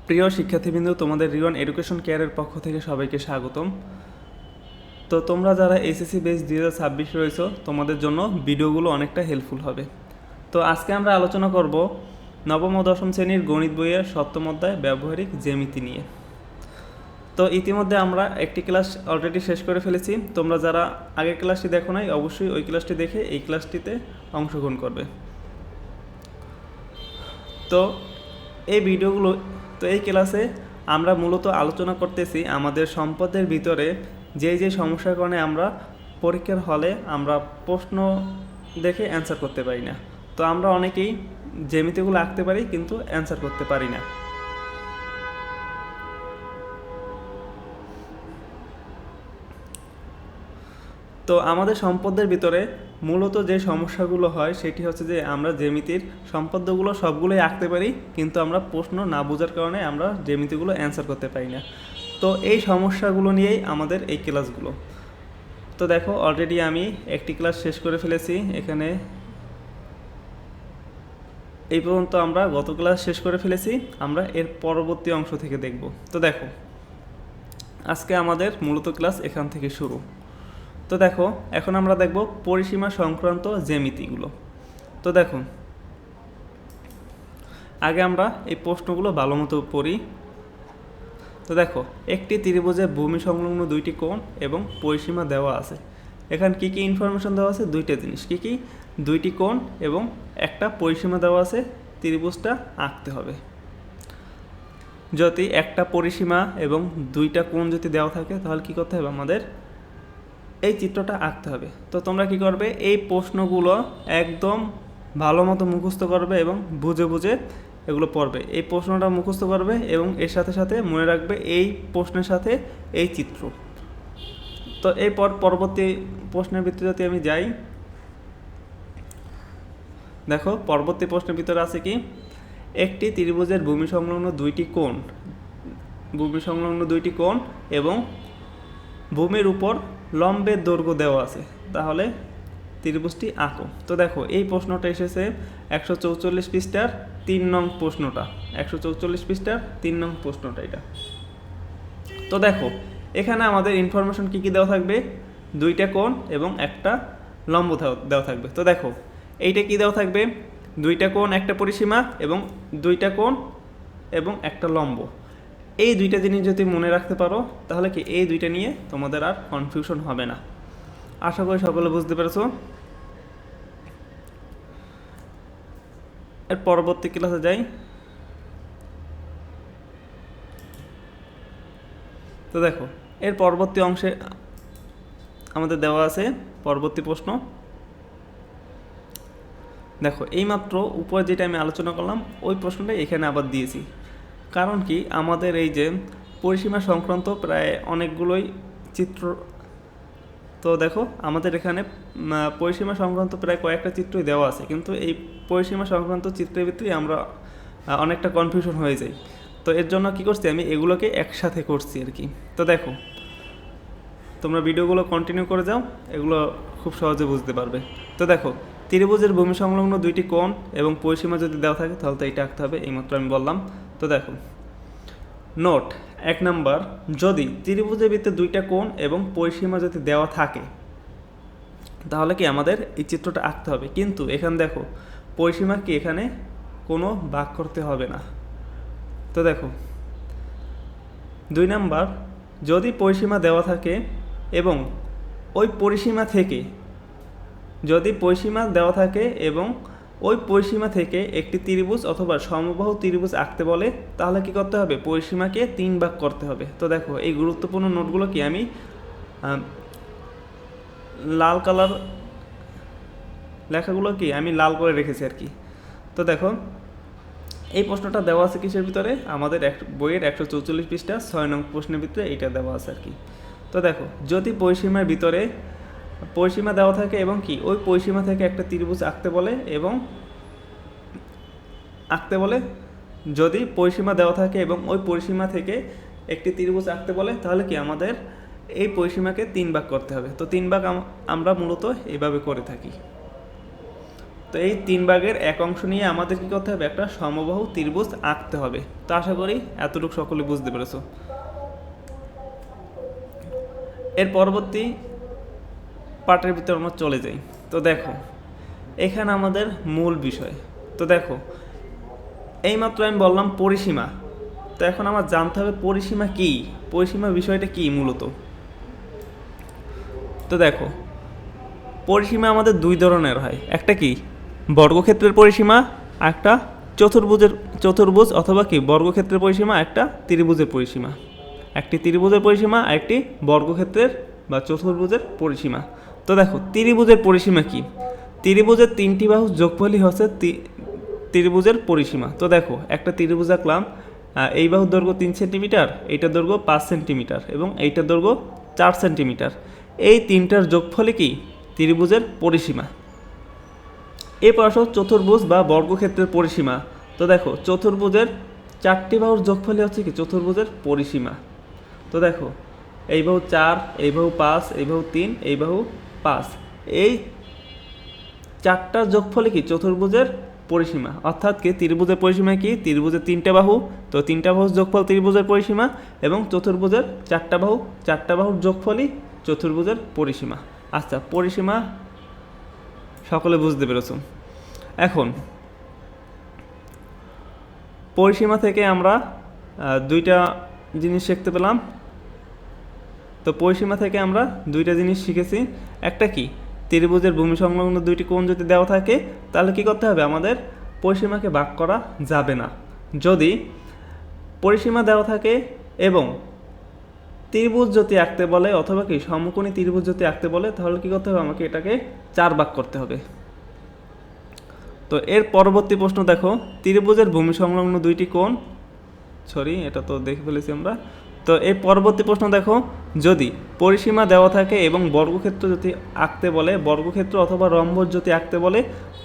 প্রিয় শিক্ষার্থীবৃন্দ, তোমাদের রিওয়ান এডুকেশন কেয়ারের পক্ষ থেকে সবাইকে স্বাগতম। তো তোমরা যারা এসএসসি বেস 2026 রয়েছো, তোমাদের জন্য ভিডিওগুলো অনেকটা হেল্পফুল হবে। তো আজকে আমরা আলোচনা করব নবম ও দশম শ্রেণীর গণিত বইয়ের সপ্তম অধ্যায় ব্যবহারিক জ্যামিতি নিয়ে। তো ইতিমধ্যে আমরা একটি ক্লাস অলরেডি শেষ করে ফেলেছি। তোমরা যারা আগের ক্লাসটি দেখো নাই, অবশ্যই ওই ক্লাসটি দেখে এই ক্লাসটিতে অংশগ্রহণ করবে। তো এই ক্লাসে আমরা মূলত আলোচনা করতেছি আমাদের সম্পদের ভিতরে যে সমস্যার কারণে আমরা পরীক্ষার হলে আমরা প্রশ্ন দেখে অ্যান্সার করতে পারি না। তো আমরা অনেকেই জ্যামিতিগুলো আঁকতে পারি কিন্তু অ্যান্সার করতে পারি না। তো আমাদের সম্পদের ভিতরে মূলত যে সমস্যাগুলো হয় সেটি হচ্ছে যে আমরা জ্যামিতির সম্পদগুলো সবগুলোই আঁকতে পারি, কিন্তু আমরা প্রশ্ন না বোঝার কারণে আমরা জ্যামিতিগুলো অ্যান্সার করতে পারি না। তো এই সমস্যাগুলো নিয়েই আমাদের এই ক্লাসগুলো। তো দেখো, অলরেডি আমি একটি ক্লাস শেষ করে ফেলেছি। এখানে এই পর্যন্ত আমরা গত ক্লাস শেষ করে ফেলেছি। আমরা এর পরবর্তী অংশ থেকে দেখব। তো দেখো, আজকে আমাদের মূলত ক্লাস এখান থেকে শুরু। তো দেখো, এখন আমরা দেখব পরিসীমা সংক্রান্ত জ্যামিতিগুলো। তো দেখো, আগে আমরা এই প্রশ্নগুলো ভালো মতো পড়ি। তো দেখো, একটি ত্রিভুজের ভূমি সংলগ্ন দুইটি কোণ এবং পরিসীমা দেওয়া আছে। এখানে কী কী ইনফরমেশন দেওয়া আছে? দুইটা জিনিস। কী কী? দুইটি কোণ এবং একটা পরিসীমা দেওয়া আছে। ত্রিভুজটা আঁকতে হবে। যদি একটা পরিসীমা এবং দুইটা কোণ যদি দেওয়া থাকে তাহলে কী করতে হবে? আমাদের এই চিত্রটা আঁকতে হবে। তো তোমরা কি করবে? এই প্রশ্নগুলো একদম ভালো মতো মুখস্থ করবে এবং বুঝে বুঝে এগুলো পড়বে। এই প্রশ্নটা মুখস্থ করবে এবং এর সাথে সাথে মনে রাখবে এই প্রশ্নের সাথে এই চিত্র। তো এরপর পরবর্তী প্রশ্নের ভিতরে যদি আমি যাই, দেখো পরবর্তী প্রশ্নের ভিতরে আছে কি? একটি ত্রিভুজের ভূমি সংলগ্ন দুইটি কোণ এবং ভূমির উপর লম্বের দৈর্ঘ্য দেওয়া আছে, তাহলে ত্রিভুজটি আঁকো। তো দেখো, এই প্রশ্নটা এসেছে 144 পৃষ্ঠার 3 নং প্রশ্নটা। 144 পৃষ্ঠার 3 নং প্রশ্নটা এটা। তো দেখো, এখানে আমাদের ইনফরমেশন কী কী দেওয়া থাকবে? দুইটা কোণ এবং একটা লম্ব দেওয়া থাকবে। তো দেখো, এইটা কি দেওয়া থাকবে? দুইটা কোণ, একটা পরিসীমা এবং দুইটা কোণ এবং একটা লম্ব। এই দুইটা জিনিস যদি মনে রাখতে পারো তাহলে কি এই দুইটা নিয়ে তোমাদের আর কনফিউশন হবে না। আশা করি সকলে বুঝতে পেরেছো। এর পরবর্তী ক্লাসে যাই। তো দেখো, এর পরবর্তী অংশে আমাদের দেওয়া আছে পরবর্তী প্রশ্ন। দেখো, এইমাত্র উপরে যেটা আমি আলোচনা করলাম ওই প্রশ্নটাই এখানে আবার দিয়েছি। কারণ কি, আমাদের এই যে পরিসীমা সংক্রান্ত প্রায় অনেকগুলোই চিত্র। তো দেখো, আমাদের এখানে পরিসীমা সংক্রান্ত প্রায় কয়েকটা চিত্রই দেওয়া আছে, কিন্তু এই পরিসীমা সংক্রান্ত চিত্রের ভিতরেই আমরা অনেকটা কনফিউশন হয়ে যাই। তো এর জন্য কি করছি, আমি এগুলোকে একসাথে করছি আর কি। তো দেখো, তোমরা ভিডিওগুলো কন্টিনিউ করে যাও, এগুলো খুব সহজে বুঝতে পারবে। তো দেখো, ত্রিভুজের ভূমি সংলগ্ন দুইটি কোণ এবং পরিসীমা যদি দেওয়া থাকে তাহলে তো এইটা আঁকতে হবে, এইমাত্র আমি বললাম। তো দেখো, নোট 1 নাম্বার, যদি ত্রিভুজের ভিতরে দুইটা কোণ এবং পরিসীমা যদি দেওয়া থাকে তাহলে কি আমাদের এই চিত্রটা আঁকতে হবে। কিন্তু এখানে দেখো, পরিসীমা কি এখানে কোনো ভাগ করতে হবে না। তো দেখো, 2 নাম্বার, যদি পরিসীমা দেওয়া থাকে এবং ওই পরিসীমা থেকে একটি ত্রিভুজ অথবা সমবাহু ত্রিভুজ আঁকতে বলে তাহলে কি করতে হবে? পরিসীমাকে 3 ভাগ করতে হবে। তো দেখো, এই গুরুত্বপূর্ণ নোটগুলো কি আমি লাল কালার লেখাগুলো কি আমি লাল করে রেখেছি আর কি। তো দেখো, এই প্রশ্নটা দেওয়া আছে কিসের ভিতরে? আমাদের বইয়ের 144 পৃষ্ঠা 6 নং প্রশ্নের ভিতরে এইটা দেওয়া আছে আর কি। তো দেখো, যদি পরিসীমার ভিতরে পরিসীমা দেওয়া থাকে এবং কি ওই পরিসীমা থেকে একটা ত্রিভুজ আঁকতে বলে যদি পরিসীমা দেওয়া থাকে এবং ওই পরিসীমা থেকে একটি ত্রিভুজ আঁকতে বলে তাহলে কি আমাদের এই পরিসীমাকে 3 ভাগ করতে হবে। তো 3 ভাগ আমরা মূলত এইভাবে করে থাকি। তো এই 3 ভাগের 1 অংশ নিয়ে আমাদের কী করতে হবে, একটা সমবাহু ত্রিভুজ আঁকতে হবে। তো আশা করি এতটুকু সকলে বুঝতে পেরেছো। এর পরবর্তী পার্টের ভিতরে আমরা চলে যাই। তো দেখো এখানে আমাদের মূল বিষয়। তো দেখো এইমাত্র আমি বললাম পরিসীমা। তো এখন আমার জানতে হবে পরিসীমা কী, পরিসীমা বিষয়টা কী মূলত। তো দেখো পরিসীমা আমাদের দুই ধরনের হয়, একটা কি বর্গক্ষেত্রের পরিসীমা, একটা চতুর্ভুজ অথবা কি বর্গক্ষেত্রের পরিসীমা, একটা ত্রিভুজের পরিসীমা। একটি ত্রিভুজের পরিসীমা, একটি বর্গক্ষেত্রের বা চতুর্ভুজের পরিসীমা। তো দেখো ত্রিভুজের পরিসীমা কি, ত্রিভুজের 3টি বাহু যোগফলই হচ্ছে ত্রিভুজের পরিসীমা। তো দেখো একটা ত্রিভুজ আঁকলাম, এই বাহুর দৈর্ঘ্য 3 সেন্টিমিটার, এইটার দৈর্ঘ্য 5 সেন্টিমিটার এবং এইটার দৈর্ঘ্য 4 সেন্টিমিটার। এই তিনটার যোগফলই কি ত্রিভুজের পরিসীমা। এরপর আসো চতুর্ভুজ বা বর্গক্ষেত্রের পরিসীমা। তো দেখো চতুর্ভুজের 4টি বাহুর যোগফলই হচ্ছে কি চতুর্ভুজের পরিসীমা। তো দেখো এই বাহু 4, এই বাহু 5, এই বাহু 3, এই বাহু 5, এই 4টার যোগফলই কি চতুর্ভুজের পরিসীমা। অর্থাৎ কি ত্রিভুজের পরিসীমা কি, ত্রিভুজের 3টে বাহু, তো 3টা বাহুর যোগফল ত্রিভুজের পরিসীমা, এবং চতুর্ভুজের 4টা বাহু, 4টা বাহুর যোগফলই চতুর্ভুজের পরিসীমা। আচ্ছা পরিসীমা সকলে বুঝতে পেরেছ। এখন পরিসীমা থেকে আমরা দুইটা জিনিস শিখতে পেলাম। তো পরিসীমা থেকে আমরা দুইটা জিনিস শিখেছি, একটা কি ত্রিভুজের ভূমি সংলগ্ন দুইটি কোণ যদি দেওয়া থাকে তাহলে কি করতে হবে, আমাদের পরিসীমাকে ভাগ করা যাবে না। যদি পরিসীমা দেওয়া থাকে এবং ত্রিভুজ যদি আঁকতে বলে অথবা কি সমকোণী ত্রিভুজ যদি আঁকতে বলে তাহলে কি করতে হবে, আমাকে এটাকে 4 ভাগ করতে হবে। তো এর পরবর্তী প্রশ্ন দেখো, ত্রিভুজের ভূমি সংলগ্ন দুইটি কোণ, এটা তো দেখে ফেলেছি আমরা। তো এর পরবর্তী প্রশ্ন দেখো, যদি পরিসীমা দেওয়া থাকে এবং বর্গক্ষেত্র যদি আঁকতে বলে, বর্গক্ষেত্র অথবা রম্বস যদি আঁকতে বলে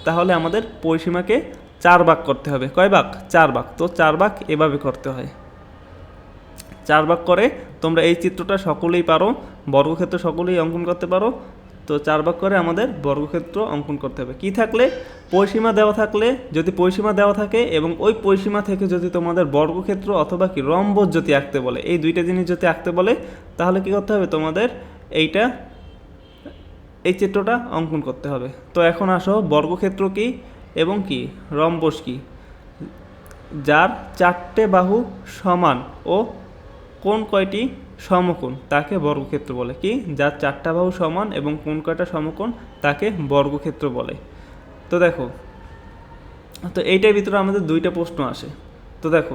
তাহলে আমাদের পরিসীমাকে 4 ভাগ করতে হবে। কয় ভাগ? 4 ভাগ। তো 4 ভাগ এভাবে করতে হয়, 4 ভাগ করে তোমরা এই চিত্রটা সকলেই পারো, বর্গক্ষেত্র সকলেই অঙ্কন করতে পারো। তো 4 ভাগ করে আমাদের বর্গক্ষেত্র অঙ্কন করতে হবে। কি থাকলে? পরিসীমা দেওয়া থাকলে, যদি পরিসীমা দেওয়া থাকে এবং ওই পরিসীমা থেকে যদি তোমাদের বর্গক্ষেত্র অথবা কি রম্বস যদি আঁকতে বলে, এই দুইটা জিনিস যদি আঁকতে বলে তাহলে কি করতে হবে, তোমাদের এই চিত্রটা অঙ্কন করতে হবে। তো এখন আসো বর্গক্ষেত্র কি এবং কি রম্বস কি, যার 4টে বাহু সমান ও কোণ কয়টি সমকোণ তাকে বর্গক্ষেত্র বলে। কি? যার 4টা বাহু সমান এবং কোণ কয়টা সমকোণ তাকে বর্গক্ষেত্র বলে। তো দেখো, তো এইটার ভিতরে আমাদের দুইটা প্রশ্ন আসে। তো দেখো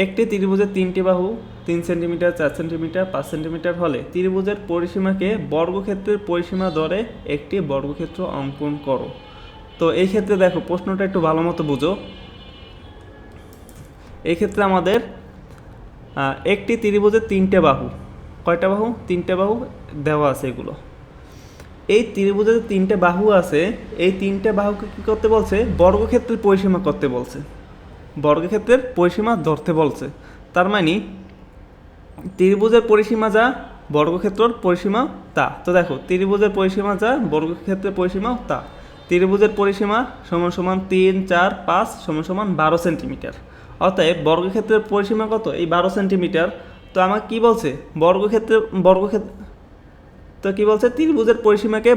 একটি ত্রিভুজের 3টি বাহু 3 সেন্টিমিটার, 4 সেন্টিমিটার, 5 সেন্টিমিটার হলে ত্রিভুজের পরিসীমাকে বর্গক্ষেত্রের পরিসীমা ধরে একটি বর্গক্ষেত্র অঙ্কন করো। তো এই ক্ষেত্রে দেখো প্রশ্নটা একটু ভালো মতো বুঝো। এই ক্ষেত্রে আমাদের একটি ত্রিভুজের 3টে বাহু, কয়টা বাহু? 3টে বাহু দেওয়া আছে। এগুলো এই ত্রিভুজের 3টে বাহু আছে, এই 3টে বাহুকে কী করতে বলছে? বর্গক্ষেত্রের পরিসীমা করতে বলছে, বর্গক্ষেত্রের পরিসীমা ধরতে বলছে। তার মানে ত্রিভুজের পরিসীমা যা, বর্গক্ষেত্রের পরিসীমা তা। তো দেখো ত্রিভুজের পরিসীমা যা, বর্গক্ষেত্রের পরিসীমাও তা। ত্রিভুজের পরিসীমা সমান সমান 3, 4, 5 সমান সমান 12 সেন্টিমিটার। অতএব বর্গক্ষেত্রের পরিসীমা কত? এই 12 সেন্টিমিটার। তো আমাকে কি বলছে? বর্গক্ষেত্র তো কি বলছে? ত্রিভুজের পরিসীমাকে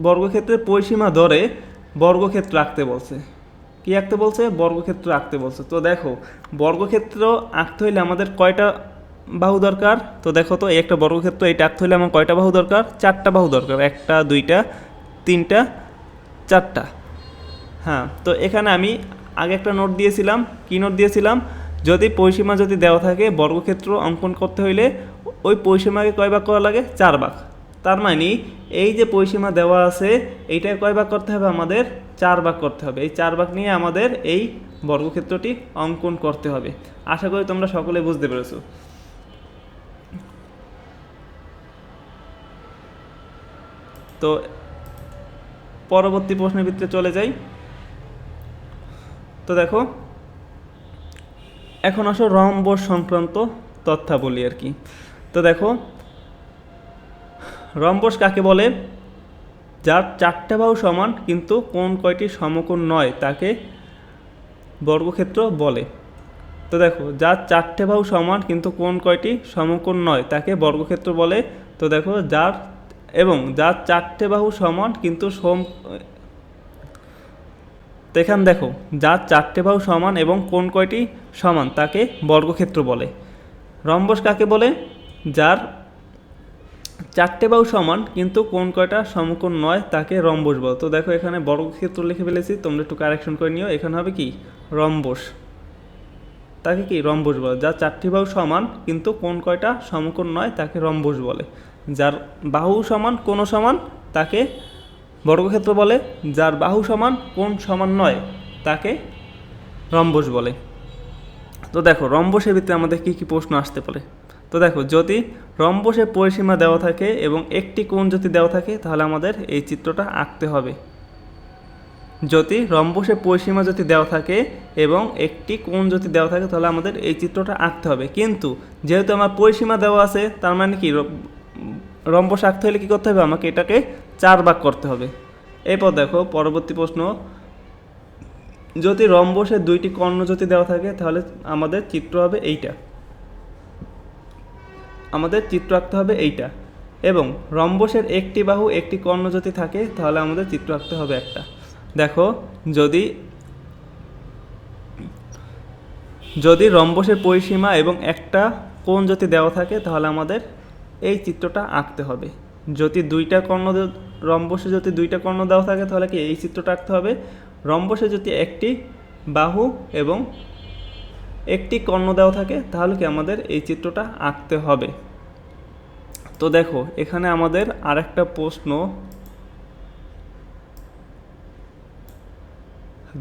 বর্গক্ষেত্রের পরিসীমা ধরে বর্গক্ষেত্র আঁকতে বলছে। কি আঁকতে বলছে? বর্গক্ষেত্র আঁকতে বলছে। তো দেখো বর্গক্ষেত্র আঁকতে হইলে আমাদের কয়টা বাহু দরকার? তো দেখো তো একটা বর্গক্ষেত্র এটা আঁকতে হইলে আমার কয়টা বাহু দরকার? 4টা বাহু দরকার। 1টা 2টা 3টা 4টা। হ্যাঁ, তো এখানে আমি আগে একটা নোট দিয়েছিলাম। কি নোট দিয়েছিলাম? যদি পরিসীমা যদি দেওয়া থাকে বর্গক্ষেত্র অঙ্কন করতে হইলে ওই পরিসীমাকে কয় ভাগ করা লাগে? 4 ভাগ। তার মানে এই যে পরিসীমা দেওয়া আছে এইটাকে কয় ভাগ করতে হবে? আমাদের 4 ভাগ করতে হবে। এই 4 ভাগ নিয়ে আমাদের এই বর্গক্ষেত্রটি অঙ্কন করতে হবে। আশা করি তোমরা সকলে বুঝতে পেরেছো। তো পরবর্তী প্রশ্নের ভিতরে চলে যাই। তো দেখো এখন আসো রম্বস সংক্রান্ত তথ্যাবলী আর কি। তো দেখো রম্বস কাকে বলে? যার চারটে বাহু সমান কিন্তু কোন কয়টি সমকোণ নয় তাকে বর্গক্ষেত্র বলে। তো দেখো, যার চারটে বাহু সমান কিন্তু কোন কয়টি সমকোণ নয় তাকে বর্গক্ষেত্র বলে। তো দেখো, যার চারটে বাহু সমান কিন্তু তো এখানে দেখো, যার চারটে বাহু সমান এবং কোন কয়টি সমান তাকে বর্গক্ষেত্র বলে। রম্বস কাকে বলে? যার চারটে বাহু সমান কিন্তু কোন কয়টা সমকোণ নয় তাকে রম্বস বলে। তো দেখো, এখানে বর্গক্ষেত্র লিখে ফেলেছি, তোমরা একটু কারেকশন করে নিও। এখানে হবে কি? রম্বস। তাকে কি? রম্বস বলে। যার চারটি বাহু সমান কিন্তু কোন কয়টা সমকোণ নয় তাকে রম্বস বলে। যার বাহু সমান কোণ সমান তাকে বর্গক্ষেত্র বলে। যার বাহু সমান কোণ সমান নয় তাকে রম্বস বলে। তো দেখো, রম্বসের ভিতরে আমাদের কী কী প্রশ্ন আসতে পারে। তো দেখো, যদি রম্বসের পরিসীমা দেওয়া থাকে এবং একটি কোণ যদি দেওয়া থাকে তাহলে আমাদের এই চিত্রটা আঁকতে হবে। যদি রম্বসের পরিসীমা যদি দেওয়া থাকে এবং একটি কোণ যদি দেওয়া থাকে তাহলে আমাদের এই চিত্রটা আঁকতে হবে। কিন্তু যেহেতু আমার পরিসীমা দেওয়া আছে, তার মানে কি, রম্বস আঁকতে হলে কী করতে হবে? আমাকে এটাকে 4 ভাগ করতে হবে। এরপর দেখো, পরবর্তী প্রশ্ন, যদি রম্বসের 2টি কর্ণ যদি দেওয়া থাকে তাহলে আমাদের চিত্র হবে এইটা। আমাদের চিত্র আঁকতে হবে এইটা। এবং রম্বসের একটি বাহু একটি কর্ণ যদি থাকে তাহলে আমাদের চিত্র আঁকতে হবে একটা। দেখো, যদি রম্বসের পরিসীমা এবং একটা কোণ যদি দেওয়া থাকে তাহলে আমাদের এই চিত্রটা আঁকতে হবে। যদি রম্বসে যদি 2টা কর্ণ দেওয়া থাকে তাহলে কি এই চিত্রটা আঁকতে হবে। রম্বসে যদি একটি বাহু এবং একটি কর্ণ দেওয়া থাকে তাহলে কি আমাদের এই চিত্রটা আঁকতে হবে। তো দেখো, এখানে আমাদের আরেকটা প্রশ্ন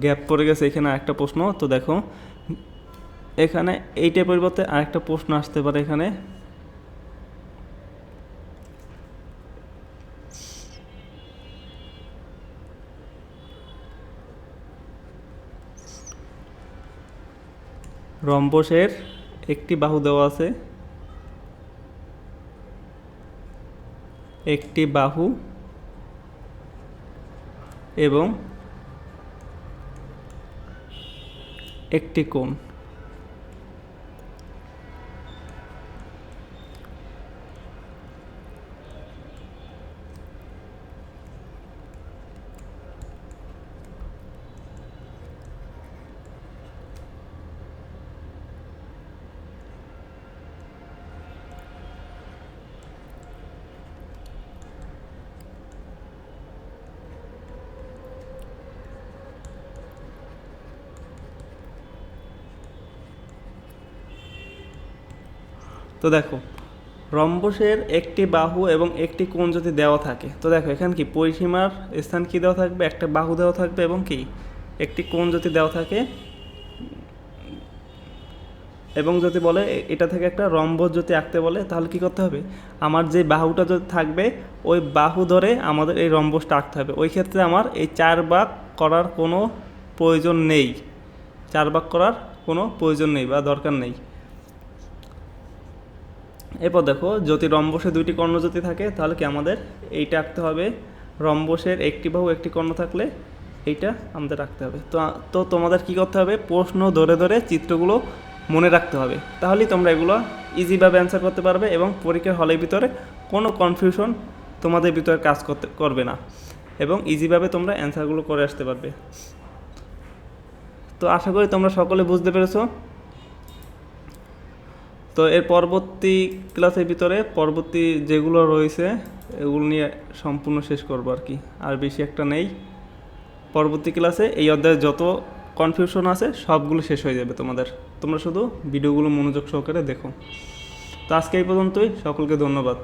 গ্যাপ পড়ে গেছে, এখানে আরেকটা প্রশ্ন। তো দেখো, এখানে এইটার পরিবর্তে আরেকটা প্রশ্ন আসতে পারে। এখানে রম্বসের একটি বাহু দেওয়া আছে, একটি বাহু এবং একটি কোণ। তো দেখো, রম্বসের একটি বাহু এবং একটি কোণ যদি দেওয়া থাকে, তো দেখো এখানে কি পরিসীমার স্থান কি দেওয়া থাকবে? একটা বাহু দেওয়া থাকবে এবং কি একটি কোণ যদি দেওয়া থাকে, এবং যদি বলে এটা থেকে একটা রম্বস যদি আঁকতে বলে তাহলে কি করতে হবে? আমার যে বাহুটা যদি থাকবে ওই বাহু ধরে আমাদের এই রম্বসটা আঁকতে হবে। ওই ক্ষেত্রে আমার এই 4 ভাগ করার কোনো প্রয়োজন নেই, 4 ভাগ করার কোনো প্রয়োজন নেই বা দরকার নেই। এরপর দেখো, যদি রম্বসে 2টি কর্ণ যদি থাকে তাহলে কি আমাদের এইটা আঁকতে হবে। রম্বসের একটি বাহু একটি কর্ণ থাকলে এইটা আমাদের রাখতে হবে। তো তোমাদের কি করতে হবে? প্রশ্ন ধরে ধরে চিত্রগুলো মনে রাখতে হবে, তাহলেই তোমরা এগুলো ইজিভাবে অ্যান্সার করতে পারবে এবং পরীক্ষার হলের ভিতরে কোনো কনফিউশন তোমাদের ভিতরে কাজ করবে না এবং ইজিভাবে তোমরা অ্যান্সারগুলো করে আসতে পারবে। তো আশা করি তোমরা সকলে বুঝতে পেরেছো। তো এর পরবর্তী ক্লাসের ভিতরে পরবর্তী যেগুলো রয়েছে এগুলো নিয়ে সম্পূর্ণ শেষ করবো আর কি, আর বেশি একটা নেই। পরবর্তী ক্লাসে এই অধ্যায়ে যত কনফিউশন আছে সবগুলো শেষ হয়ে যাবে তোমরা শুধু ভিডিওগুলো মনোযোগ সহকারে দেখো। তো আজকে এই পর্যন্তই, সকলকে ধন্যবাদ।